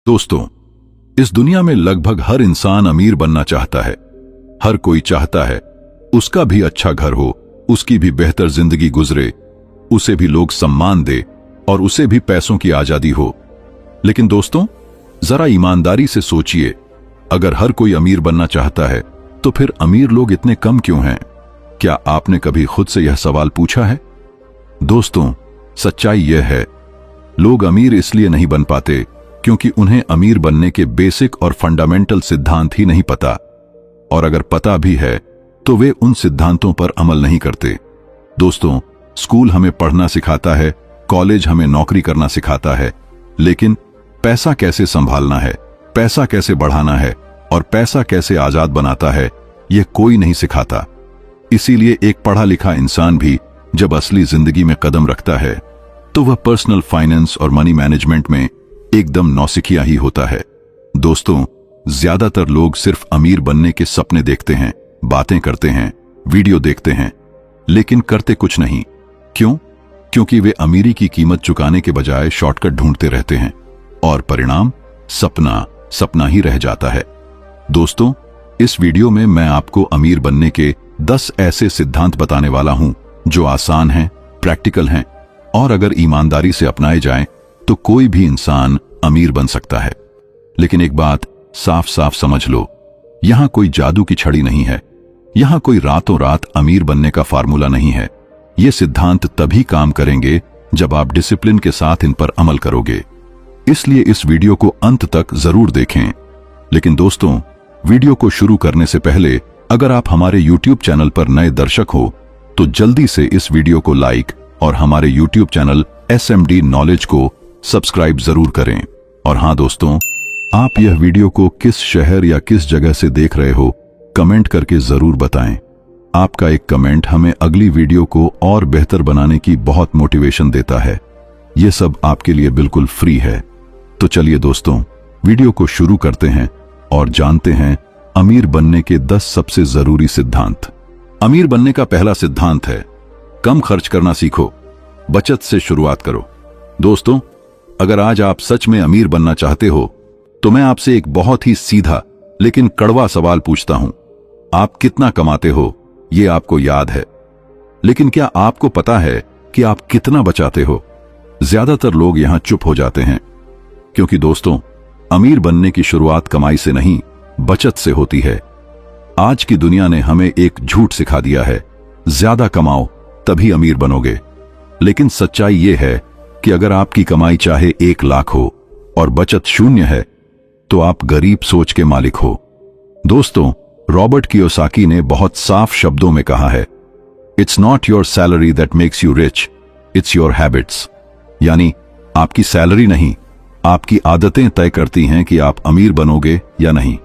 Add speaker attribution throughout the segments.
Speaker 1: दोस्तों, इस दुनिया में लगभग हर इंसान अमीर बनना चाहता है। हर कोई चाहता है उसका भी अच्छा घर हो, उसकी भी बेहतर जिंदगी गुजरे, उसे भी लोग सम्मान दे और उसे भी पैसों की आजादी हो। लेकिन दोस्तों, जरा ईमानदारी से सोचिए, अगर हर कोई अमीर बनना चाहता है तो फिर अमीर लोग इतने कम क्यों हैं? क्या आपने कभी खुद से यह सवाल पूछा है? दोस्तों, सच्चाई यह है, लोग अमीर इसलिए नहीं बन पाते क्योंकि उन्हें अमीर बनने के बेसिक और फंडामेंटल सिद्धांत ही नहीं पता, और अगर पता भी है तो वे उन सिद्धांतों पर अमल नहीं करते। दोस्तों, स्कूल हमें पढ़ना सिखाता है, कॉलेज हमें नौकरी करना सिखाता है, लेकिन पैसा कैसे संभालना है, पैसा कैसे बढ़ाना है और पैसा कैसे आजाद बनाता है, यह कोई नहीं सिखाता। इसीलिए एक पढ़ा लिखा इंसान भी जब असली जिंदगी में कदम रखता है तो वह पर्सनल फाइनेंस और मनी मैनेजमेंट में एकदम नौसिखिया ही होता है। दोस्तों, ज्यादातर लोग सिर्फ अमीर बनने के सपने देखते हैं, बातें करते हैं, वीडियो देखते हैं, लेकिन करते कुछ नहीं। क्यों? क्योंकि वे अमीरी की कीमत चुकाने के बजाय शॉर्टकट ढूंढते रहते हैं और परिणाम सपना ही रह जाता है। दोस्तों, इस वीडियो में मैं आपको अमीर बनने के 10 ऐसे सिद्धांत बताने वाला हूं जो आसान हैं, प्रैक्टिकल हैं और अगर ईमानदारी से अपनाए जाएं तो कोई भी इंसान अमीर बन सकता है। लेकिन एक बात साफ साफ समझ लो, यहां कोई जादू की छड़ी नहीं है, यहां कोई रातों रात अमीर बनने का फार्मूला नहीं है। ये सिद्धांत तभी काम करेंगे जब आप डिसिप्लिन के साथ इन पर अमल करोगे। इसलिए इस वीडियो को अंत तक जरूर देखें। लेकिन दोस्तों, वीडियो को शुरू करने से पहले अगर आप हमारे YouTube चैनल पर नए दर्शक हो तो जल्दी से इस वीडियो को लाइक और हमारे YouTube चैनल SMD नॉलेज को सब्सक्राइब जरूर करें। और हां दोस्तों, आप यह वीडियो को किस शहर या किस जगह से देख रहे हो, कमेंट करके जरूर बताएं। आपका एक कमेंट हमें अगली वीडियो को और बेहतर बनाने की बहुत मोटिवेशन देता है। यह सब आपके लिए बिल्कुल फ्री है। तो चलिए दोस्तों, वीडियो को शुरू करते हैं और जानते हैं अमीर बनने के 10 सबसे जरूरी सिद्धांत। अमीर बनने का पहला सिद्धांत है, कम खर्च करना सीखो, बचत से शुरुआत करो। दोस्तों, अगर आज आप सच में अमीर बनना चाहते हो तो मैं आपसे एक बहुत ही सीधा लेकिन कड़वा सवाल पूछता हूं। आप कितना कमाते हो ये आपको याद है, लेकिन क्या आपको पता है कि आप कितना बचाते हो? ज्यादातर लोग यहां चुप हो जाते हैं क्योंकि दोस्तों, अमीर बनने की शुरुआत कमाई से नहीं, बचत से होती है। आज की दुनिया ने हमें एक झूठ सिखा दिया है, ज्यादा कमाओ तभी अमीर बनोगे। लेकिन सच्चाई यह है कि अगर आपकी कमाई चाहे 1 लाख हो और बचत 0 है तो आप गरीब सोच के मालिक हो। दोस्तों, रॉबर्ट कियोसाकी ने बहुत साफ शब्दों में कहा है, it's not your salary that makes you rich, it's your habits. यानी आपकी सैलरी नहीं, आपकी आदतें तय करती हैं कि आप अमीर बनोगे या नहीं।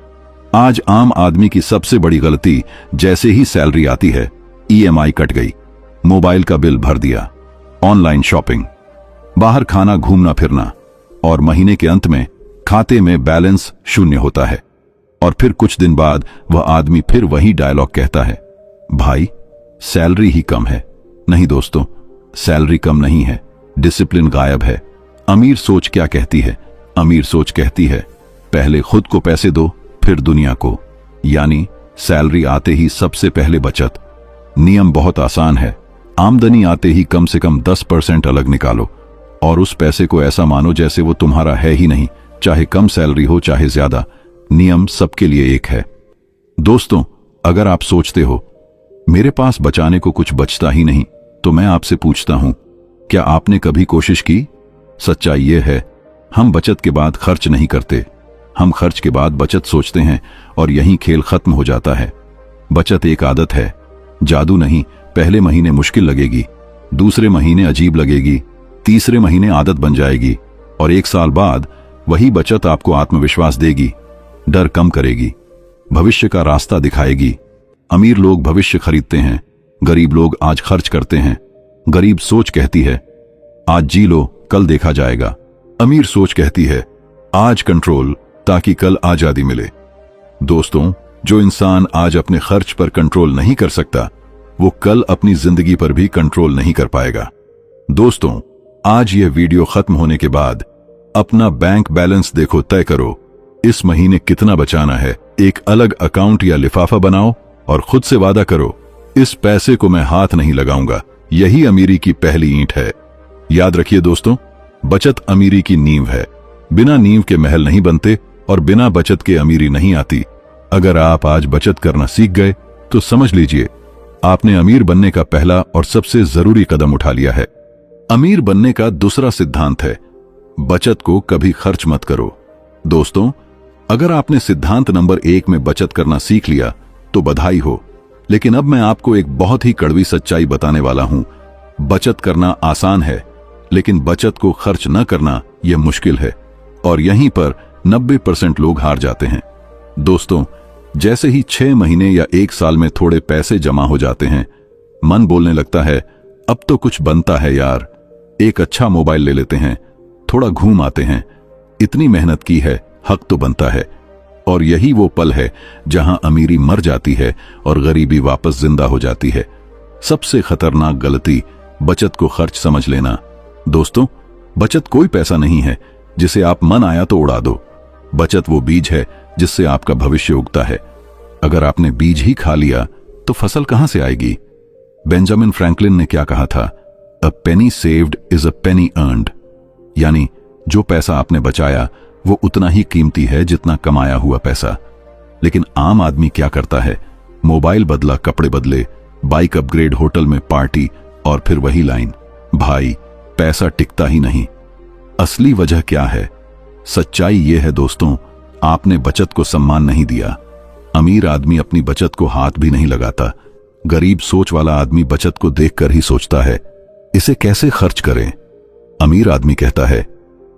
Speaker 1: आज आम आदमी की सबसे बड़ी गलती, जैसे ही सैलरी आती है, EMI कट गई, मोबाइल का बिल भर दिया, ऑनलाइन शॉपिंग, बाहर खाना, घूमना फिरना, और महीने के अंत में खाते में बैलेंस 0 होता है। और फिर कुछ दिन बाद वह आदमी फिर वही डायलॉग कहता है, भाई सैलरी ही कम है। नहीं दोस्तों, सैलरी कम नहीं है, डिसिप्लिन गायब है। अमीर सोच क्या कहती है? अमीर सोच कहती है, पहले खुद को पैसे दो फिर दुनिया को। यानी सैलरी आते ही सबसे पहले बचत। नियम बहुत आसान है, आमदनी आते ही कम से कम 10% अलग निकालो और उस पैसे को ऐसा मानो जैसे वो तुम्हारा है ही नहीं, चाहे कम सैलरी हो चाहे ज्यादा। नियम सबके लिए एक है। दोस्तों, अगर आप सोचते हो मेरे पास बचाने को कुछ बचता ही नहीं, तो मैं आपसे पूछता हूं, क्या आपने कभी कोशिश की? सच्चाई यह है, हम बचत के बाद खर्च नहीं करते, हम खर्च के बाद बचत सोचते हैं और यहीं खेल खत्म हो जाता है। बचत एक आदत है, जादू नहीं। पहले महीने मुश्किल लगेगी, दूसरे महीने अजीब लगेगी, तीसरे महीने आदत बन जाएगी और 1 साल बाद वही बचत आपको आत्मविश्वास देगी, डर कम करेगी, भविष्य का रास्ता दिखाएगी। अमीर लोग भविष्य खरीदते हैं, गरीब लोग आज खर्च करते हैं। गरीब सोच कहती है, आज जी लो, कल देखा जाएगा। अमीर सोच कहती है, आज कंट्रोल ताकि कल आजादी मिले। दोस्तों, जो इंसान आज अपने खर्च पर कंट्रोल नहीं कर सकता, वो कल अपनी जिंदगी पर भी कंट्रोल नहीं कर पाएगा। दोस्तों, आज यह वीडियो खत्म होने के बाद अपना बैंक बैलेंस देखो, तय करो इस महीने कितना बचाना है। एक अलग अकाउंट या लिफाफा बनाओ और खुद से वादा करो, इस पैसे को मैं हाथ नहीं लगाऊंगा। यही अमीरी की पहली ईंट है। याद रखिए दोस्तों, बचत अमीरी की नींव है। बिना नींव के महल नहीं बनते और बिना बचत के अमीरी नहीं आती। अगर आप आज बचत करना सीख गए तो समझ लीजिए आपने अमीर बनने का पहला और सबसे जरूरी कदम उठा लिया है। अमीर बनने का दूसरा सिद्धांत है, बचत को कभी खर्च मत करो। दोस्तों, अगर आपने सिद्धांत नंबर 1 में बचत करना सीख लिया तो बधाई हो, लेकिन अब मैं आपको एक बहुत ही कड़वी सच्चाई बताने वाला हूं। बचत करना आसान है, लेकिन बचत को खर्च न करना यह मुश्किल है, और यहीं पर 90% लोग हार जाते हैं। दोस्तों, जैसे ही 6 महीने या 1 साल में थोड़े पैसे जमा हो जाते हैं, मन बोलने लगता है अब तो कुछ बनता है यार, एक अच्छा मोबाइल ले लेते हैं, थोड़ा घूम आते हैं, इतनी मेहनत की है, हक तो बनता है। और यही वो पल है जहां अमीरी मर जाती है और गरीबी वापस जिंदा हो जाती है। सबसे खतरनाक गलती बचत को खर्च समझ लेना। दोस्तों, बचत कोई पैसा नहीं है जिसे आप मन आया तो उड़ा दो। बचत वो बीज है जिससे आपका भविष्य उगता है। अगर आपने बीज ही खा लिया तो फसल कहां से आएगी? बेंजामिन फ्रैंकलिन ने क्या कहा था? A penny saved is a penny earned. यानी जो पैसा आपने बचाया वो उतना ही कीमती है जितना कमाया हुआ पैसा। लेकिन आम आदमी क्या करता है? मोबाइल बदला, कपड़े बदले, बाइक अपग्रेड, होटल में पार्टी, और फिर वही लाइन, भाई पैसा टिकता ही नहीं। असली वजह क्या है? सच्चाई यह है दोस्तों, आपने बचत को सम्मान नहीं दिया। अमीर आदमी अपनी बचत को हाथ भी नहीं लगाता। गरीब सोच वाला आदमी बचत को देखकर ही सोचता है इसे कैसे खर्च करें। अमीर आदमी कहता है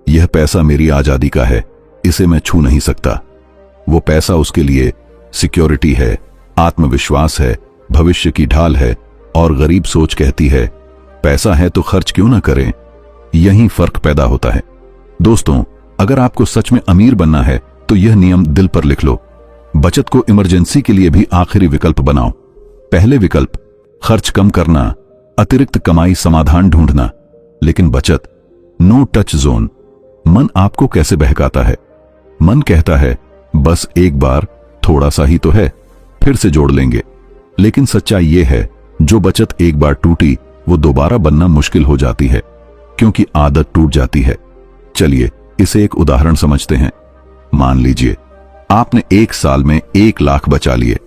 Speaker 1: यह पैसा मेरी आजादी का है, इसे मैं छू नहीं सकता। वो पैसा उसके लिए सिक्योरिटी है, आत्मविश्वास है, भविष्य की ढाल है। और गरीब सोच कहती है पैसा है तो खर्च क्यों ना करें। यही फर्क पैदा होता है। दोस्तों, अगर आपको सच में अमीर बनना है तो यह नियम दिल पर लिख लो। बचत को इमरजेंसी के लिए भी आखिरी विकल्प बनाओ। पहले विकल्प खर्च कम करना, अतिरिक्त कमाई, समाधान ढूंढना। लेकिन बचत नो टच जोन। मन आपको कैसे बहकाता है? मन कहता है बस एक बार, थोड़ा सा ही तो है, फिर से जोड़ लेंगे। लेकिन सच्चाई यह है जो बचत एक बार टूटी वो दोबारा बनना मुश्किल हो जाती है, क्योंकि आदत टूट जाती है। चलिए इसे एक उदाहरण समझते हैं। मान लीजिए आपने 1 साल में 1 लाख बचा लिए।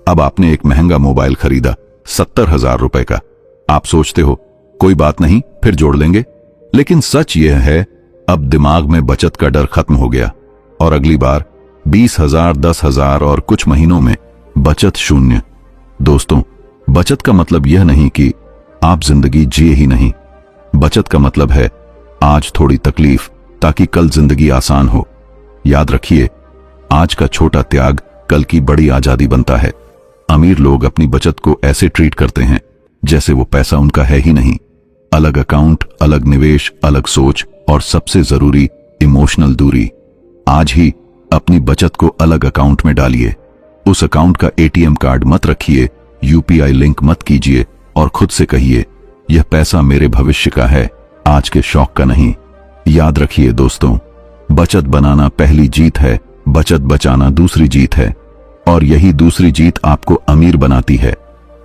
Speaker 1: अब आपने एक महंगा मोबाइल खरीदा 70,000 रुपए का। आप सोचते हो कोई बात नहीं, फिर जोड़ लेंगे। लेकिन सच यह है अब दिमाग में बचत का डर खत्म हो गया और अगली बार 20,000, 10,000 और कुछ महीनों में बचत शून्य। दोस्तों, बचत का मतलब यह नहीं कि आप जिंदगी जिए ही नहीं। बचत का मतलब है आज थोड़ी तकलीफ ताकि कल जिंदगी आसान हो। याद रखिए, आज का छोटा त्याग कल की बड़ी आजादी बनता है। अमीर लोग अपनी बचत को ऐसे ट्रीट करते हैं जैसे वो पैसा उनका है ही नहीं। अलग अकाउंट, अलग निवेश, अलग सोच और सबसे जरूरी इमोशनल दूरी। आज ही अपनी बचत को अलग अकाउंट में डालिए। उस अकाउंट का एटीएम कार्ड मत रखिए, यूपीआई लिंक मत कीजिए और खुद से कहिए यह पैसा मेरे भविष्य का है, आज के शौक का नहीं। याद रखिए दोस्तों, बचत बनाना पहली जीत है, बचत बचाना दूसरी जीत है, और यही दूसरी जीत आपको अमीर बनाती है।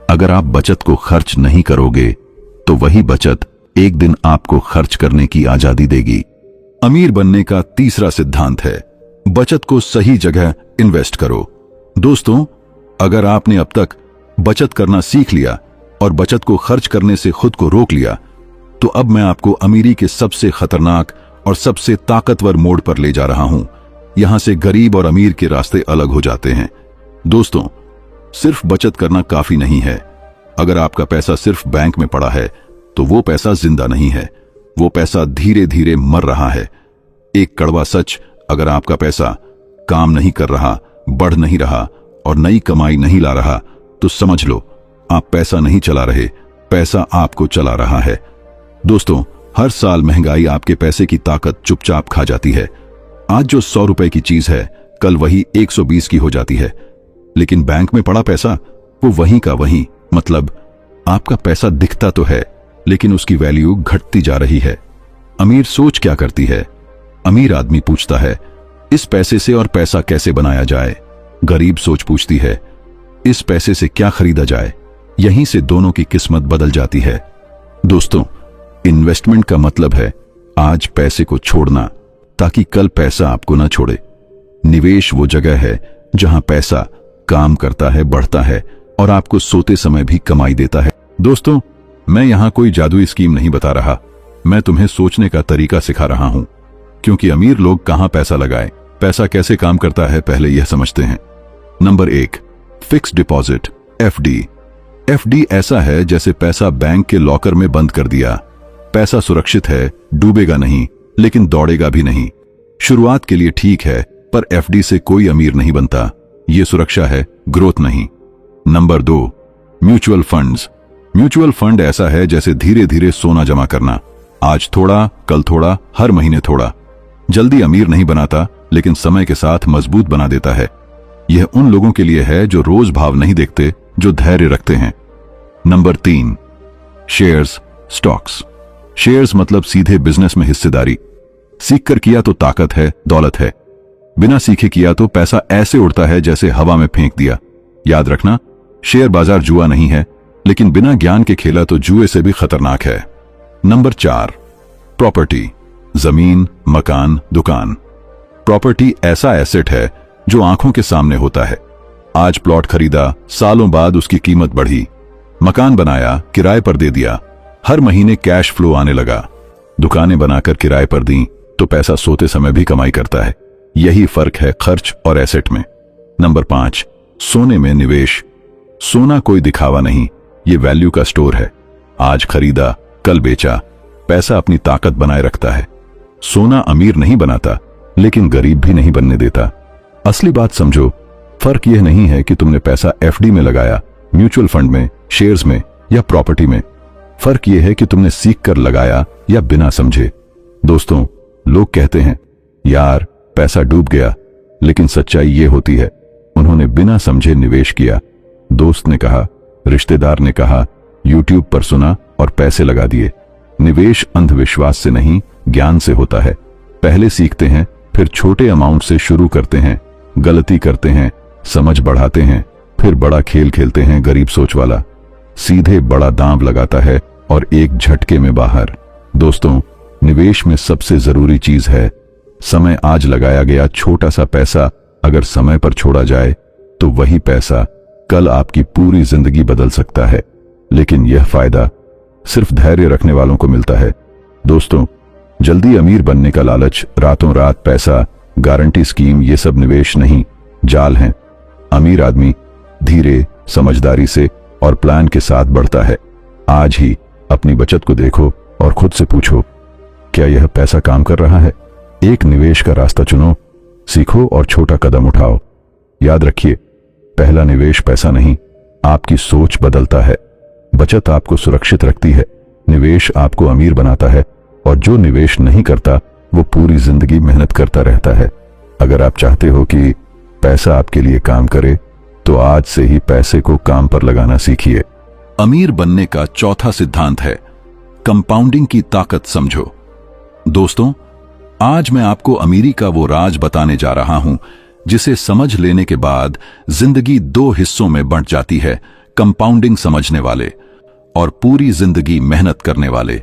Speaker 1: अगर आप बचत को खर्च नहीं करोगे तो वही बचत एक दिन आपको खर्च करने की आजादी देगी। अमीर बनने का तीसरा सिद्धांत है बचत को सही जगह इन्वेस्ट करो। दोस्तों, अगर आपने अब तक बचत करना सीख लिया और बचत को खर्च करने से खुद को रोक लिया, तो अब मैं आपको अमीरी के सबसे खतरनाक और सबसे ताकतवर मोड़ पर ले जा रहा हूं। यहां से गरीब और अमीर के रास्ते अलग हो जाते हैं। दोस्तों, सिर्फ बचत करना काफी नहीं है। अगर आपका पैसा सिर्फ बैंक में पड़ा है तो वो पैसा जिंदा नहीं है, वो पैसा धीरे धीरे मर रहा है। एक कड़वा सच, अगर आपका पैसा काम नहीं कर रहा, बढ़ नहीं रहा और नई कमाई नहीं ला रहा, तो समझ लो आप पैसा नहीं चला रहे, पैसा आपको चला रहा है। दोस्तों, हर साल महंगाई आपके पैसे की ताकत चुपचाप खा जाती है। आज जो 100 रुपए की चीज है, कल वही 120 की हो जाती है। लेकिन बैंक में पड़ा पैसा वो वहीं का वहीं, मतलब आपका पैसा दिखता तो है लेकिन उसकी वैल्यू घटती जा रही है। अमीर सोच क्या करती है? अमीर आदमी पूछता है, इस पैसे से और पैसा कैसे बनाया जाए? गरीब सोच पूछती है, इस पैसे से क्या खरीदा जाए? यहीं से दोनों की किस्मत बदल जाती है। दोस्तों, इन्वेस्टमेंट का मतलब है आज पैसे को छोड़ना ताकि कल पैसा आपको ना छोड़े। निवेश वो जगह है जहां पैसा काम करता है, बढ़ता है और आपको सोते समय भी कमाई देता है। दोस्तों, मैं यहां कोई जादुई स्कीम नहीं बता रहा, मैं तुम्हें सोचने का तरीका सिखा रहा हूं। क्योंकि अमीर लोग कहां पैसा लगाएं, पैसा कैसे काम करता है, पहले यह समझते हैं। Number 1, fix deposit, FD. FD ऐसा है जैसे पैसा बैंक के लॉकर में बंद कर दिया। पैसा सुरक्षित है, डूबेगा नहीं, लेकिन दौड़ेगा भी नहीं। शुरुआत के लिए ठीक है, पर एफडी से कोई अमीर नहीं बनता। ये सुरक्षा है, ग्रोथ नहीं। Number 2, mutual funds. Mutual fund ऐसा है जैसे धीरे धीरे सोना जमा करना, आज थोड़ा, कल थोड़ा, हर महीने थोड़ा। जल्दी अमीर नहीं बनाता, लेकिन समय के साथ मजबूत बना देता है। यह उन लोगों के लिए है जो रोज भाव नहीं देखते, जो धैर्य रखते हैं। Number 3, shares, stocks. शेयर्स मतलब सीधे बिजनेस में हिस्सेदारी। सीखकर किया तो ताकत है, दौलत है। बिना सीखे किया तो पैसा ऐसे उड़ता है जैसे हवा में फेंक दिया। याद रखना, शेयर बाजार जुआ नहीं है, लेकिन बिना ज्ञान के खेला तो जुए से भी खतरनाक है। नंबर 4, प्रॉपर्टी, जमीन, मकान, दुकान। प्रॉपर्टी ऐसा एसेट है जो आंखों के सामने होता है। आज प्लॉट खरीदा, सालों बाद उसकी कीमत बढ़ी। मकान बनाया, किराए पर दे दिया, हर महीने कैश फ्लो आने लगा। दुकानें बनाकर किराए पर दी तो पैसा सोते समय भी कमाई करता है। यही फर्क है खर्च और एसेट में। नंबर 5, सोने में निवेश। सोना कोई दिखावा नहीं, ये वैल्यू का स्टोर है। आज खरीदा, कल बेचा, पैसा अपनी ताकत बनाए रखता है। सोना अमीर नहीं बनाता, लेकिन गरीब भी नहीं बनने देता। असली बात समझो, फर्क यह नहीं है कि तुमने पैसा एफडी में लगाया, म्यूचुअल फंड में, शेयर्स में या प्रॉपर्टी में। फर्क यह है कि तुमने सीख कर लगाया या बिना समझे। दोस्तों, लोग कहते हैं, यार पैसा डूब गया, लेकिन सच्चाई यह होती है, उन्होंने बिना समझे निवेश किया। दोस्त ने कहा, रिश्तेदार ने कहा, यूट्यूब पर सुना और पैसे लगा दिए। निवेश अंधविश्वास से नहीं, ज्ञान से होता है। पहले सीखते हैं, फिर छोटे अमाउंट से शुरू करते हैं, गलती करते हैं, समझ बढ़ाते हैं, फिर बड़ा खेल खेलते हैं। गरीब सोच वाला सीधे बड़ा दांव लगाता है और एक झटके में बाहर। दोस्तों, निवेश में सबसे जरूरी चीज है समय। आज लगाया गया छोटा सा पैसा अगर समय पर छोड़ा जाए तो वही पैसा कल आपकी पूरी जिंदगी बदल सकता है। लेकिन यह फायदा सिर्फ धैर्य रखने वालों को मिलता है। दोस्तों, जल्दी अमीर बनने का लालच, रातों रात पैसा, गारंटी स्कीम, ये सब निवेश नहीं, जाल हैं। अमीर आदमी धीरे, समझदारी से और प्लान के साथ बढ़ता है। आज ही अपनी बचत को देखो और खुद से पूछो, क्या यह पैसा काम कर रहा है? एक निवेश का रास्ता चुनो, सीखो और छोटा कदम उठाओ। याद रखिए, पहला निवेश पैसा नहीं, आपकी सोच बदलता है। बचत आपको सुरक्षित रखती है, निवेश आपको अमीर बनाता है, और जो निवेश नहीं करता वो पूरी जिंदगी मेहनत करता रहता है। अगर आप चाहते हो कि पैसा आपके लिए काम करे, तो आज से ही पैसे को काम पर लगाना सीखिए। अमीर बनने का चौथा सिद्धांत है कंपाउंडिंग की ताकत समझो। दोस्तों, आज मैं आपको अमीरी का वो राज बताने जा रहा हूं जिसे समझ लेने के बाद जिंदगी 2 हिस्सों में बंट जाती है, कंपाउंडिंग समझने वाले और पूरी जिंदगी मेहनत करने वाले।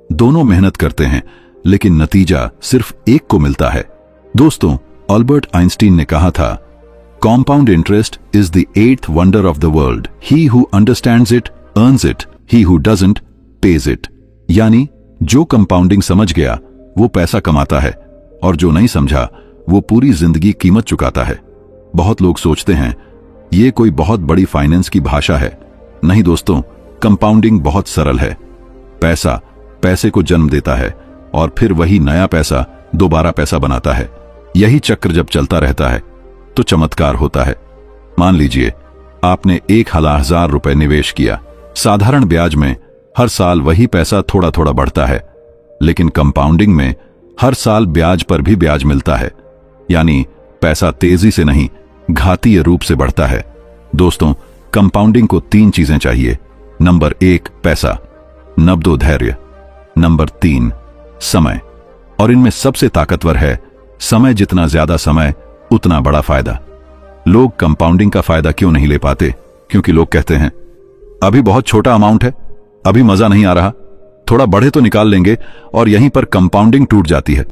Speaker 1: दोनों मेहनत करते हैं, लेकिन नतीजा सिर्फ एक को मिलता है। दोस्तों, अल्बर्ट आइंस्टीन ने कहा था, compound interest is the 8th wonder of the world. He who understands it earns it, he who doesn't page it. यानी जो कंपाउंडिंग समझ गया वो पैसा कमाता है, और जो नहीं समझा वो पूरी जिंदगी कीमत चुकाता है। बहुत लोग सोचते हैं ये कोई बहुत बड़ी फाइनेंस की भाषा है। नहीं दोस्तों, कंपाउंडिंग बहुत सरल है। पैसा पैसे को जन्म देता है और फिर वही नया पैसा दोबारा पैसा बनाता है। यही चक्र जब चलता रहता है तो चमत्कार होता है। मान लीजिए आपने 1,000 रुपए निवेश किया। साधारण ब्याज में हर साल वही पैसा थोड़ा थोड़ा बढ़ता है, लेकिन कंपाउंडिंग में हर साल ब्याज पर भी ब्याज मिलता है। यानी पैसा तेजी से नहीं, घातीय रूप से बढ़ता है। दोस्तों, कंपाउंडिंग को 3 चीजें चाहिए। नंबर 1 पैसा, नंबर 2 धैर्य, नंबर 3 समय। और इनमें सबसे ताकतवर है समय। जितना ज्यादा समय उतना बड़ा फायदा। लोग कंपाउंडिंग का फायदा क्यों नहीं ले पाते? क्योंकि लोग कहते हैं अभी बहुत छोटा अमाउंट है, अभी मजा नहीं आ रहा, थोड़ा बढ़े तो निकाल लेंगे, और यहीं पर कंपाउंडिंग टूट जाती है।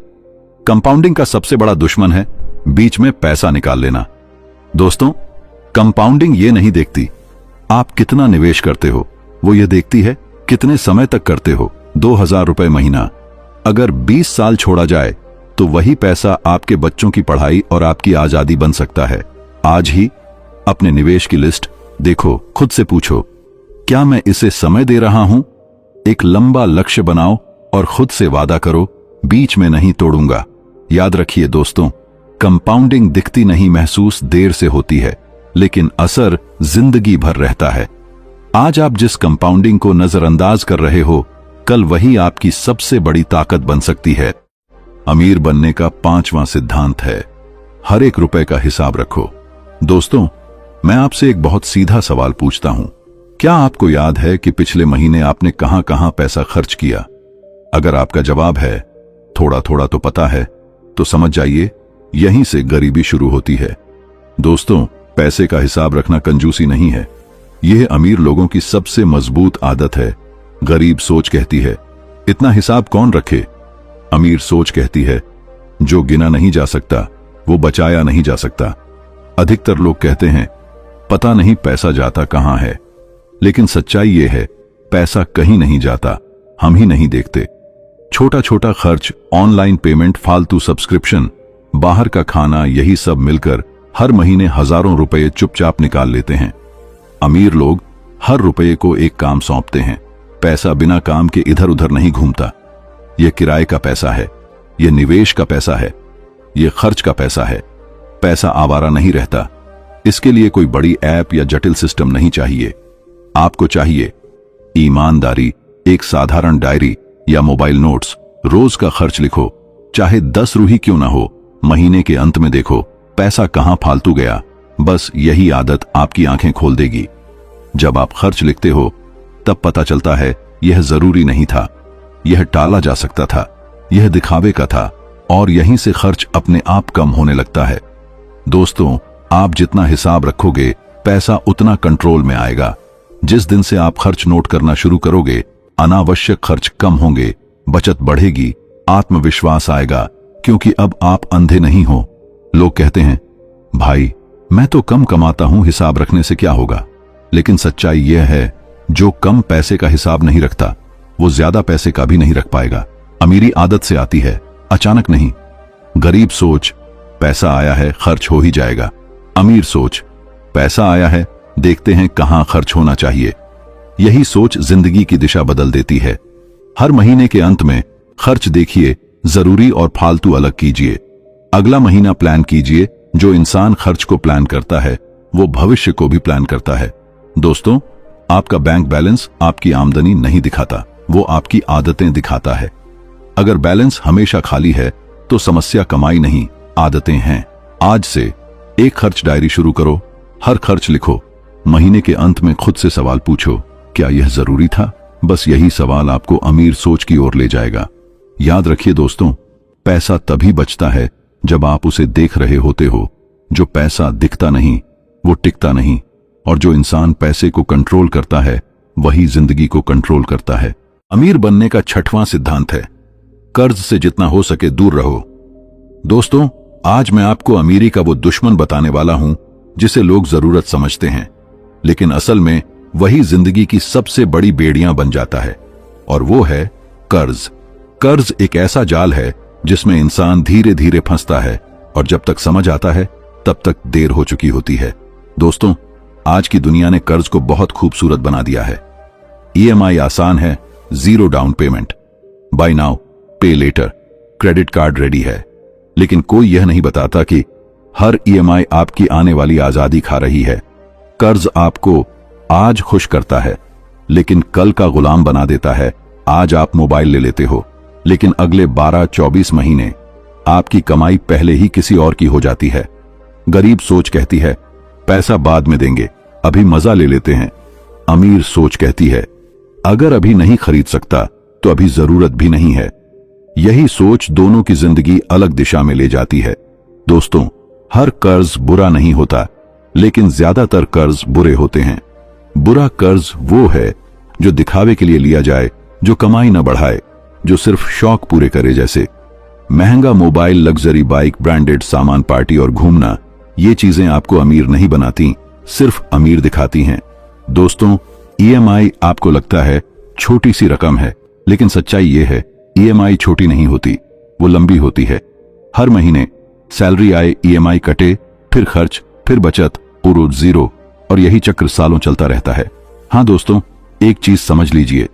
Speaker 1: कंपाउंडिंग का सबसे बड़ा दुश्मन है बीच में पैसा निकाल लेना। दोस्तों, कंपाउंडिंग ये नहीं देखती आप कितना निवेश करते हो, वो ये देखती है कितने समय तक करते हो। 2000 रुपए महीना अगर 20 साल छोड़ा जाए तो वही पैसा आपके बच्चों की पढ़ाई और आपकी आजादी बन सकता है। आज ही अपने निवेश की लिस्ट देखो, खुद से पूछो, क्या मैं इसे समय दे रहा हूं? एक लंबा लक्ष्य बनाओ और खुद से वादा करो, बीच में नहीं तोड़ूंगा। याद रखिए दोस्तों, कंपाउंडिंग दिखती नहीं, महसूस देर से होती है, लेकिन असर जिंदगी भर रहता है। आज आप जिस कंपाउंडिंग को नजरअंदाज कर रहे हो, कल वही आपकी सबसे बड़ी ताकत बन सकती है। अमीर बनने का 5वां सिद्धांत है, हर एक रुपए का हिसाब रखो। दोस्तों, मैं आपसे एक बहुत सीधा सवाल पूछता हूं, क्या आपको याद है कि पिछले महीने आपने कहां कहां पैसा खर्च किया? अगर आपका जवाब है थोड़ा थोड़ा तो पता है, तो समझ जाइए यहीं से गरीबी शुरू होती है। दोस्तों, पैसे का हिसाब रखना कंजूसी नहीं है, यह अमीर लोगों की सबसे मजबूत आदत है। गरीब सोच कहती है इतना हिसाब कौन रखे? अमीर सोच कहती है जो गिना नहीं जा सकता वो बचाया नहीं जा सकता। अधिकतर लोग कहते हैं पता नहीं पैसा जाता कहां है, लेकिन सच्चाई यह है पैसा कहीं नहीं जाता, हम ही नहीं देखते। छोटा छोटा खर्च, ऑनलाइन पेमेंट, फालतू सब्सक्रिप्शन, बाहर का खाना, यही सब मिलकर हर महीने हजारों रुपए चुपचाप निकाल लेते हैं। अमीर लोग हर रुपये को एक काम सौंपते हैं। पैसा बिना काम के इधर उधर नहीं घूमता। यह किराए का पैसा है, यह निवेश का पैसा है, यह खर्च का पैसा है। पैसा आवारा नहीं रहता। इसके लिए कोई बड़ी ऐप या जटिल सिस्टम नहीं चाहिए। आपको चाहिए ईमानदारी, एक साधारण डायरी या मोबाइल नोट्स। रोज का खर्च लिखो, चाहे 10 रूही क्यों ना हो। महीने के अंत में देखो पैसा कहां फालतू गया। बस यही आदत आपकी आंखें खोल देगी। जब आप खर्च लिखते हो तब पता चलता है यह जरूरी नहीं था, यह टाला जा सकता था, यह दिखावे का था, और यहीं से खर्च अपने आप कम होने लगता है। दोस्तों, आप जितना हिसाब रखोगे पैसा उतना कंट्रोल में आएगा। जिस दिन से आप खर्च नोट करना शुरू करोगे, अनावश्यक खर्च कम होंगे, बचत बढ़ेगी, आत्मविश्वास आएगा, क्योंकि अब आप अंधे नहीं हो। लोग कहते हैं भाई मैं तो कम कमाता हूं, हिसाब रखने से क्या होगा? लेकिन सच्चाई यह है जो कम पैसे का हिसाब नहीं रखता वो ज्यादा पैसे का भी नहीं रख पाएगा। अमीरी आदत से आती है, अचानक नहीं। गरीब सोच पैसा आया है खर्च हो ही जाएगा। अमीर सोच पैसा आया है देखते हैं कहां खर्च होना चाहिए। यही सोच जिंदगी की दिशा बदल देती है। हर महीने के अंत में खर्च देखिए, जरूरी और फालतू अलग कीजिए। अगला महीना प्लान कीजिए। जो इंसान खर्च को प्लान करता है वो भविष्य को भी प्लान करता है। दोस्तों, आपका बैंक बैलेंस आपकी आमदनी नहीं दिखाता, वो आपकी आदतें दिखाता है। अगर बैलेंस हमेशा खाली है तो समस्या कमाई नहीं, आदतें हैं। आज से एक खर्च डायरी शुरू करो, हर खर्च लिखो। महीने के अंत में खुद से सवाल पूछो, क्या यह जरूरी था? बस यही सवाल आपको अमीर सोच की ओर ले जाएगा। याद रखिए दोस्तों, पैसा तभी बचता है जब आप उसे देख रहे होते हो। जो पैसा दिखता नहीं वो टिकता नहीं, और जो इंसान पैसे को कंट्रोल करता है वही जिंदगी को कंट्रोल करता है। अमीर बनने का 6वां सिद्धांत है, कर्ज से जितना हो सके दूर रहो। दोस्तों, आज मैं आपको अमीरी का वो दुश्मन बताने वाला हूं जिसे लोग जरूरत समझते हैं, लेकिन असल में वही जिंदगी की सबसे बड़ी बेड़ियां बन जाता है, और वो है कर्ज। कर्ज एक ऐसा जाल है जिसमें इंसान धीरे धीरे फंसता है, और जब तक समझ आता है तब तक देर हो चुकी होती है। दोस्तों, आज की दुनिया ने कर्ज को बहुत खूबसूरत बना दिया है। ईएमआई आसान है, 0 डाउन पेमेंट, बाय नाउ पे लेटर, क्रेडिट कार्ड रेडी है। लेकिन कोई यह नहीं बताता कि हर ईएमआई आपकी आने वाली आजादी खा रही है। कर्ज आपको आज खुश करता है लेकिन कल का गुलाम बना देता है। आज आप मोबाइल ले लेते हो, लेकिन अगले 12-24 महीने आपकी कमाई पहले ही किसी और की हो जाती है। गरीब सोच कहती है पैसा बाद में देंगे, अभी मजा ले लेते हैं। अमीर सोच कहती है अगर अभी नहीं खरीद सकता तो अभी जरूरत भी नहीं है। यही सोच दोनों की जिंदगी अलग दिशा में ले जाती है। दोस्तों, हर कर्ज बुरा नहीं होता, लेकिन ज्यादातर कर्ज बुरे होते हैं। बुरा कर्ज वो है जो दिखावे के लिए लिया जाए, जो कमाई न बढ़ाए, जो सिर्फ शौक पूरे करे। जैसे महंगा मोबाइल, लग्जरी बाइक, ब्रांडेड सामान, पार्टी और घूमना। ये चीजें आपको अमीर नहीं बनाती, सिर्फ अमीर दिखाती हैं। दोस्तों, ईएमआई आपको लगता है छोटी सी रकम है, लेकिन सच्चाई ये है, ईएमआई छोटी नहीं होती, वो लंबी होती है। हर महीने सैलरी आए, ईएमआई कटे, फिर खर्च, फिर बचत, पूरा जीरो, और यही चक्र सालों चलता रहता है। हाँ दोस्तों, एक चीज समझ लीजिए,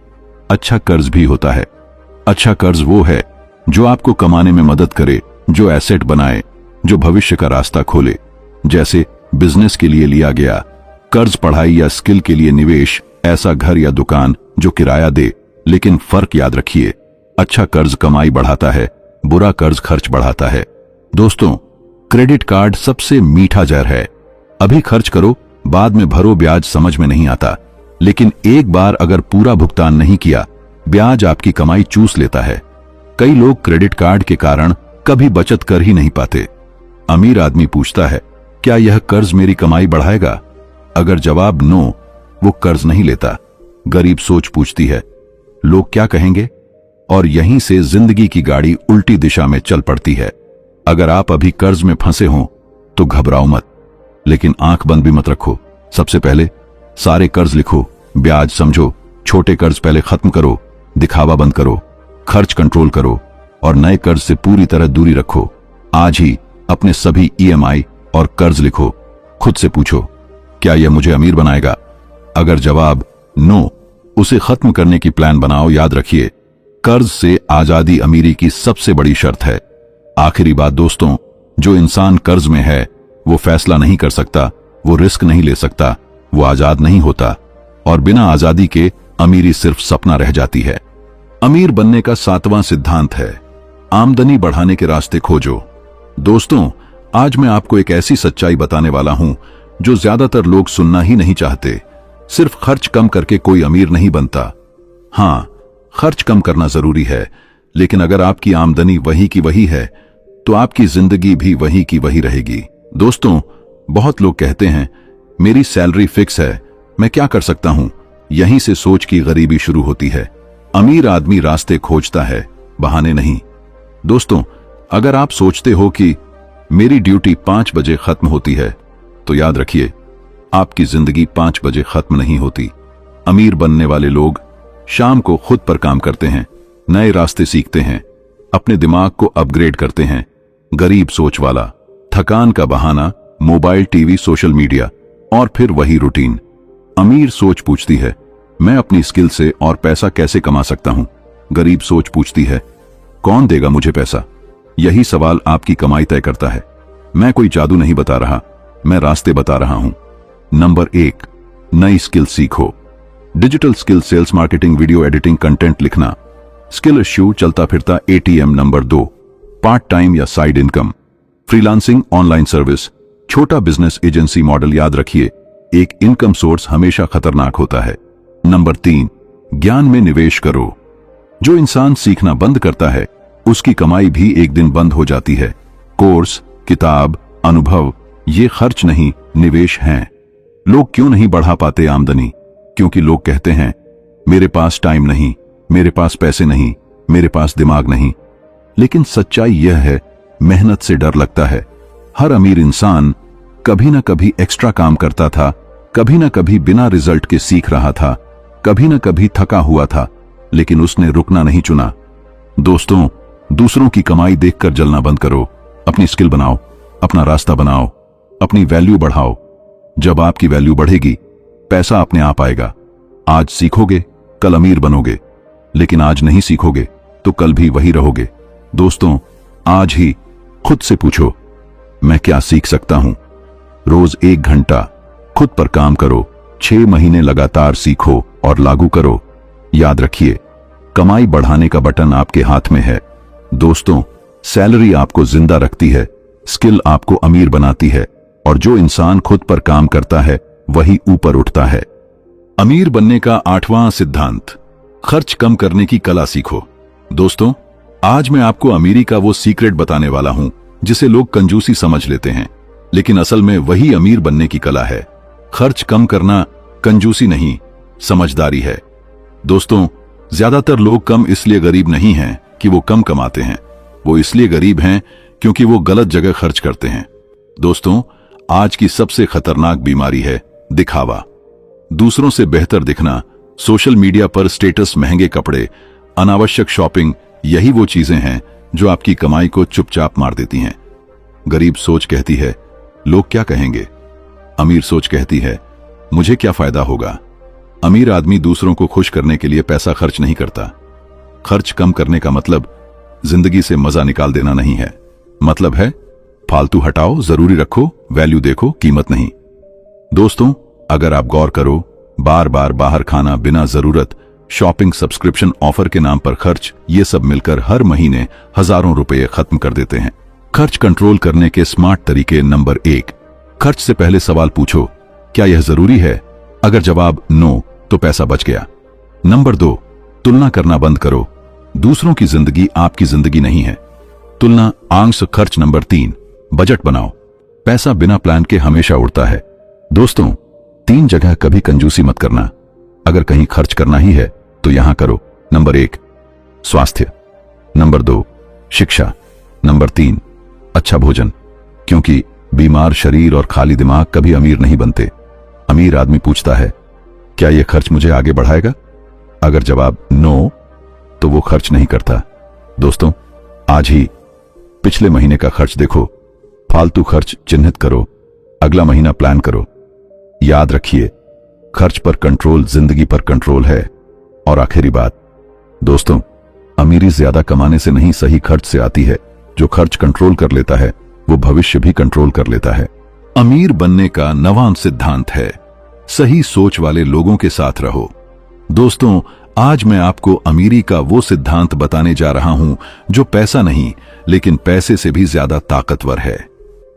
Speaker 1: अच्छा कर्ज भी होता है। अच्छा कर्ज वो है जो आपको कमाने में मदद करे, जो एसेट बनाए, जो भविष्य का रास्ता खोले। जैसे बिजनेस के लिए लिया गया कर्ज, पढ़ाई या स्किल के लिए निवेश, ऐसा घर या दुकान जो किराया दे। लेकिन फर्क याद रखिए, अच्छा कर्ज कमाई बढ़ाता है, बुरा कर्ज खर्च बढ़ाता है। दोस्तों, क्रेडिट कार्ड सबसे मीठा जहर है। अभी खर्च करो, बाद में भरो, ब्याज समझ में नहीं आता, लेकिन एक बार अगर पूरा भुगतान नहीं किया, ब्याज आपकी कमाई चूस लेता है। कई लोग क्रेडिट कार्ड के कारण कभी बचत कर ही नहीं पाते। अमीर आदमी पूछता है, क्या यह कर्ज मेरी कमाई बढ़ाएगा? अगर जवाब नो, वो कर्ज नहीं लेता। गरीब सोच पूछती है, लोग क्या कहेंगे? और यहीं से जिंदगी की गाड़ी उल्टी दिशा में चल पड़ती है। अगर आप अभी कर्ज में फंसे हो तो घबराओ मत, लेकिन आंख बंद भी मत रखो। सबसे पहले सारे कर्ज लिखो, ब्याज समझो, छोटे कर्ज पहले खत्म करो, दिखावा बंद करो, खर्च कंट्रोल करो, और नए कर्ज से पूरी तरह दूरी रखो। आज ही अपने सभी ईएमआई और कर्ज लिखो। खुद से पूछो, क्या यह मुझे अमीर बनाएगा? अगर जवाब नो, उसे खत्म करने की प्लान बनाओ। याद रखिए, कर्ज से आजादी अमीरी की सबसे बड़ी शर्त है। आखिरी बात दोस्तों, जो इंसान कर्ज में है वो फैसला नहीं कर सकता, वो रिस्क नहीं ले सकता, वो आजाद नहीं होता, और बिना आजादी के अमीरी सिर्फ सपना रह जाती है। अमीर बनने का 7वां सिद्धांत है, आमदनी बढ़ाने के रास्ते खोजो। दोस्तों, आज मैं आपको एक ऐसी सच्चाई बताने वाला हूं जो ज्यादातर लोग सुनना ही नहीं चाहते। सिर्फ खर्च कम करके कोई अमीर नहीं बनता। हां, खर्च कम करना जरूरी है, लेकिन अगर आपकी आमदनी वही की वही है तो आपकी जिंदगी भी वही की वही रहेगी। दोस्तों, बहुत लोग कहते हैं, मेरी सैलरी फिक्स है, मैं क्या कर सकता हूं? यहीं से सोच की गरीबी शुरू होती है। अमीर आदमी रास्ते खोजता है, बहाने नहीं। दोस्तों, अगर आप सोचते हो कि मेरी ड्यूटी 5 बजे खत्म होती है, तो याद रखिए, आपकी जिंदगी 5 बजे खत्म नहीं होती। अमीर बनने वाले लोग शाम को खुद पर काम करते हैं, नए रास्ते सीखते हैं, अपने दिमाग को अपग्रेड करते हैं। गरीब सोच वाला थकान का बहाना, मोबाइल, टीवी, सोशल मीडिया, और फिर वही रूटीन। अमीर सोच पूछती है, मैं अपनी स्किल से और पैसा कैसे कमा सकता हूं? गरीब सोच पूछती है, कौन देगा मुझे पैसा? यही सवाल आपकी कमाई तय करता है। मैं कोई जादू नहीं बता रहा, मैं रास्ते बता रहा हूं। नंबर 1, नई स्किल सीखो। Digital skill, sales, marketing, video editing, content लिखना। स्किल इश्यू, चलता फिरता एटीएम। नंबर 2, पार्ट टाइम या side income, freelancing, online service, छोटा बिजनेस, एजेंसी मॉडल। याद रखिए, एक इनकम सोर्स हमेशा खतरनाक होता है। नंबर 3, ज्ञान में निवेश करो। जो इंसान सीखना बंद करता है उसकी कमाई भी एक दिन बंद हो जाती है। कोर्स, किताब, अनुभव, ये खर्च नहीं, निवेश हैं। लोग क्यों नहीं बढ़ा पाते आमदनी? क्योंकि लोग कहते हैं, मेरे पास टाइम नहीं, मेरे पास पैसे नहीं, मेरे पास दिमाग नहीं। लेकिन सच्चाई यह है, मेहनत से डर लगता है। हर अमीर इंसान कभी ना कभी एक्स्ट्रा काम करता था, कभी ना कभी बिना रिजल्ट के सीख रहा था, कभी ना कभी थका हुआ था, लेकिन उसने रुकना नहीं चुना। दोस्तों, दूसरों की कमाई देखकर जलना बंद करो। अपनी स्किल बनाओ, अपना रास्ता बनाओ, अपनी वैल्यू बढ़ाओ। जब आपकी वैल्यू बढ़ेगी, पैसा अपने आप आएगा। आज सीखोगे, कल अमीर बनोगे, लेकिन आज नहीं सीखोगे तो कल भी वही रहोगे। दोस्तों, आज ही खुद से पूछो, मैं क्या सीख सकता हूं? रोज 1 घंटा खुद पर काम करो, 6 महीने लगातार सीखो और लागू करो। याद रखिए, कमाई बढ़ाने का बटन आपके हाथ में है। दोस्तों, सैलरी आपको जिंदा रखती है, स्किल आपको अमीर बनाती है, और जो इंसान खुद पर काम करता है वही ऊपर उठता है। अमीर बनने का 8वां सिद्धांत, खर्च कम करने की कला सीखो। दोस्तों, आज मैं आपको अमीरी का वो सीक्रेट बताने वाला हूं जिसे लोग कंजूसी समझ लेते हैं, लेकिन असल में वही अमीर बनने की कला है। खर्च कम करना कंजूसी नहीं, समझदारी है। दोस्तों, ज्यादातर लोग कम इसलिए गरीब नहीं हैं कि वो कम कमाते हैं, वो इसलिए गरीब हैं क्योंकि वो गलत जगह खर्च करते हैं। दोस्तों, आज की सबसे खतरनाक बीमारी है दिखावा। दूसरों से बेहतर दिखना, सोशल मीडिया पर स्टेटस, महंगे कपड़े, अनावश्यक शॉपिंग, यही वो चीजें हैं जो आपकी कमाई को चुपचाप मार देती हैं। गरीब सोच कहती है, लोग क्या कहेंगे? अमीर सोच कहती है, मुझे क्या फायदा होगा? अमीर आदमी दूसरों को खुश करने के लिए पैसा खर्च नहीं करता। खर्च कम करने का मतलब जिंदगी से मजा निकाल देना नहीं है। मतलब है फालतू हटाओ, जरूरी रखो, वैल्यू देखो, कीमत नहीं। दोस्तों, अगर आप गौर करो, बार बार बाहर खाना, बिना जरूरत, शॉपिंग, सब्सक्रिप्शन, ऑफर के नाम पर खर्च, ये सब मिलकर हर महीने हजारों रुपए खत्म कर देते हैं। खर्च कंट्रोल करने के स्मार्ट तरीके। नंबर 1, खर्च से पहले सवाल पूछो, क्या यह जरूरी है? अगर जवाब नो, तो पैसा बच गया। नंबर 2, तुलना करना बंद करो। दूसरों की जिंदगी आपकी जिंदगी नहीं है। तुलना आंख से खर्च। नंबर 3, बजट बनाओ। पैसा बिना प्लान के हमेशा उड़ता है। दोस्तों, 3 जगह कभी कंजूसी मत करना। अगर कहीं खर्च करना ही है तो यहां करो। नंबर 1, स्वास्थ्य। नंबर 2, शिक्षा। नंबर 3, अच्छा भोजन। क्योंकि बीमार शरीर और खाली दिमाग कभी अमीर नहीं बनते। अमीर आदमी पूछता है, क्या यह खर्च मुझे आगे बढ़ाएगा? अगर जवाब नो, तो वो खर्च नहीं करता। दोस्तों, आज ही पिछले महीने का खर्च देखो, फालतू खर्च चिन्हित करो, अगला महीना प्लान करो। याद रखिए, खर्च पर कंट्रोल जिंदगी पर कंट्रोल है। और आखिरी बात, दोस्तों, अमीरी ज्यादा कमाने से नहीं, सही खर्च से आती है। जो खर्च कंट्रोल कर लेता है वो भविष्य भी कंट्रोल कर लेता है। अमीर बनने का नवां सिद्धांत है, सही सोच वाले लोगों के साथ रहो। दोस्तों, आज मैं आपको अमीरी का वो सिद्धांत बताने जा रहा हूं जो पैसा नहीं, लेकिन पैसे से भी ज्यादा ताकतवर है।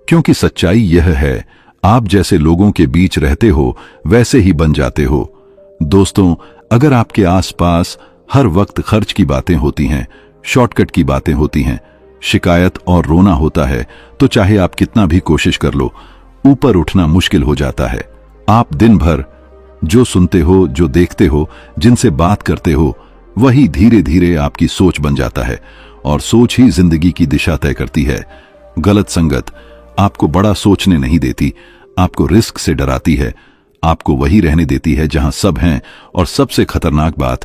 Speaker 1: क्योंकि सच्चाई यह है, आप जैसे लोगों के बीच रहते हो वैसे ही बन जाते हो। दोस्तों, अगर आपके आसपास हर वक्त खर्च की बातें होती हैं, शॉर्टकट की बातें होती हैं, शिकायत और रोना होता है, तो चाहे आप कितना भी कोशिश कर लो, ऊपर उठना मुश्किल हो जाता है। आप दिन भर जो सुनते हो, जो देखते हो, जिनसे बात करते हो, वही धीरे धीरे आपकी सोच बन जाता है। और सोच ही जिंदगी की दिशा तय करती है। गलत संगत आपको बड़ा सोचने नहीं देती, आपको रिस्क से डराती है, आपको वही रहने देती है जहां सब हैं। और सबसे खतरनाक बात,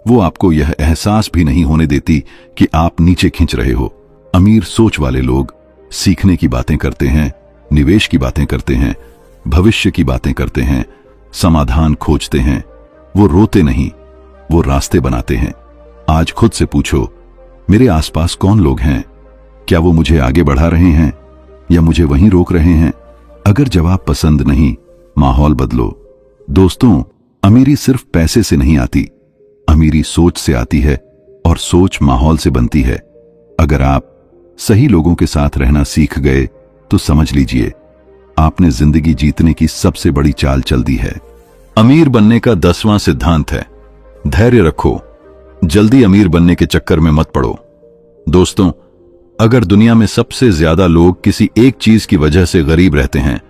Speaker 1: वो आपको यह एहसास भी नहीं होने देती कि आप नीचे खींच रहे हो। अमीर सोच वाले लोग सीखने की बातें करते हैं, निवेश की बातें करते हैं, भविष्य की बातें करते हैं, समाधान खोजते हैं। वो रोते नहीं, वो रास्ते बनाते हैं। आज खुद से पूछो, मेरे आसपास कौन लोग हैं? क्या वो मुझे आगे बढ़ा रहे हैं या मुझे वहीं रोक रहे हैं? अगर जवाब पसंद नहीं, माहौल बदलो। दोस्तों, अमीरी सिर्फ पैसे से नहीं आती, अमीरी सोच से आती है और सोच माहौल से बनती है। अगर आप सही लोगों के साथ रहना सीख गए तो समझ लीजिए, आपने जिंदगी जीतने की सबसे बड़ी चाल चल दी है। अमीर बनने का 10वां सिद्धांत है, धैर्य रखो। जल्दी अमीर बनने के चक्कर में मत पड़ो। दोस्तों, अगर दुनिया में सबसे ज्यादा लोग किसी एक चीज की वजह से गरीब रहते हैं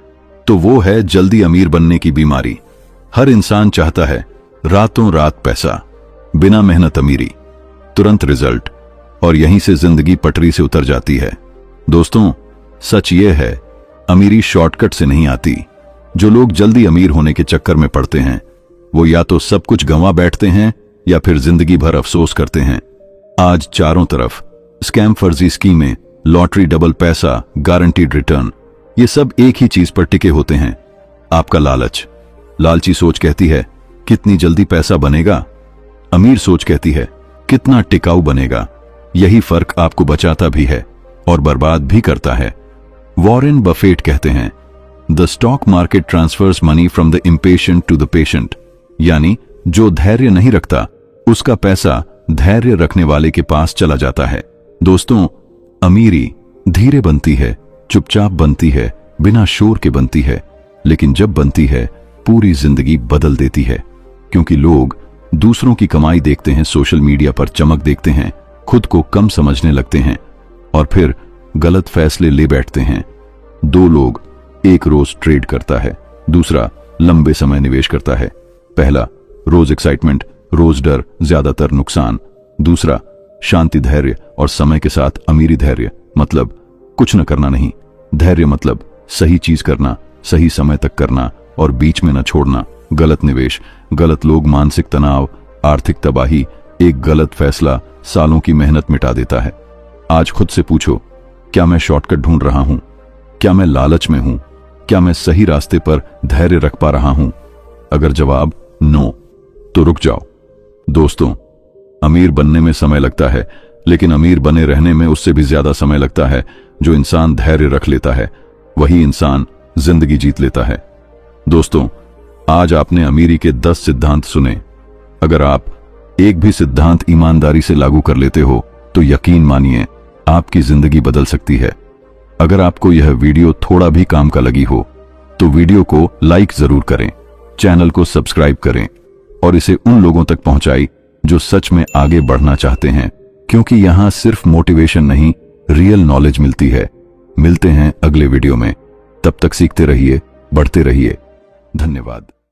Speaker 1: तो वो है जल्दी अमीर बनने की बीमारी। हर इंसान चाहता है रातों रात पैसा, बिना मेहनत अमीरी, तुरंत रिजल्ट, और यहीं से जिंदगी पटरी से उतर जाती है। दोस्तों, सच ये है, अमीरी शॉर्टकट से नहीं आती। जो लोग जल्दी अमीर होने के चक्कर में पड़ते हैं वो या तो सब कुछ गंवा बैठते हैं या फिर जिंदगी भर अफसोस करते हैं। आज चारों तरफ स्कैम, फर्जी स्कीमें, लॉटरी, डबल पैसा, गारंटीड रिटर्न, ये सब एक ही चीज पर टिके होते हैं, आपका लालच। लालची सोच कहती है कितनी जल्दी पैसा बनेगा, अमीर सोच कहती है कितना टिकाऊ बनेगा। यही फर्क आपको बचाता भी है और बर्बाद भी करता है। वॉरेन बफेट कहते हैं, the stock market transfers money from the impatient to the patient, यानी जो धैर्य नहीं रखता उसका पैसा धैर्य रखने वाले के पास चला जाता है। दोस्तों, अमीरी धीरे बनती है, चुपचाप बनती है, बिना शोर के बनती है, लेकिन जब बनती है पूरी जिंदगी बदल देती है। क्योंकि लोग दूसरों की कमाई देखते हैं, सोशल मीडिया पर चमक देखते हैं, खुद को कम समझने लगते हैं और फिर गलत फैसले ले बैठते हैं। दो लोग, एक रोज ट्रेड करता है, दूसरा लंबे समय निवेश करता है। पहला रोज एक्साइटमेंट, रोज डर, ज्यादातर नुकसान। दूसरा शांति, धैर्य और समय के साथ अमीरी। धैर्य मतलब कुछ न करना नहीं, धैर्य मतलब सही चीज करना, सही समय तक करना और बीच में न छोड़ना। गलत निवेश, गलत लोग, मानसिक तनाव, आर्थिक तबाही। एक गलत फैसला सालों की मेहनत मिटा देता है। आज खुद से पूछो, क्या मैं शॉर्टकट ढूंढ रहा हूं? क्या मैं लालच में हूं? क्या मैं सही रास्ते पर धैर्य रख पा रहा हूं? अगर जवाब नो, तो रुक जाओ। दोस्तों, अमीर बनने में समय लगता है, लेकिन अमीर बने रहने में उससे भी ज्यादा समय लगता है। जो इंसान धैर्य रख लेता है, वही इंसान जिंदगी जीत लेता है। दोस्तों, आज आपने अमीरी के 10 सिद्धांत सुने। अगर आप एक भी सिद्धांत ईमानदारी से लागू कर लेते हो, तो यकीन मानिए आपकी जिंदगी बदल सकती है। अगर आपको यह वीडियो थोड़ा भी काम का लगी हो, तो वीडियो को लाइक जरूर करें, चैनल को सब्सक्राइब करें और इसे उन लोगों तक पहुंचाएं जो सच में आगे बढ़ना चाहते हैं, क्योंकि यहां सिर्फ मोटिवेशन नहीं, रियल नॉलेज मिलती है। मिलते हैं अगले वीडियो में। तब तक सीखते रहिए, बढ़ते रहिए। धन्यवाद।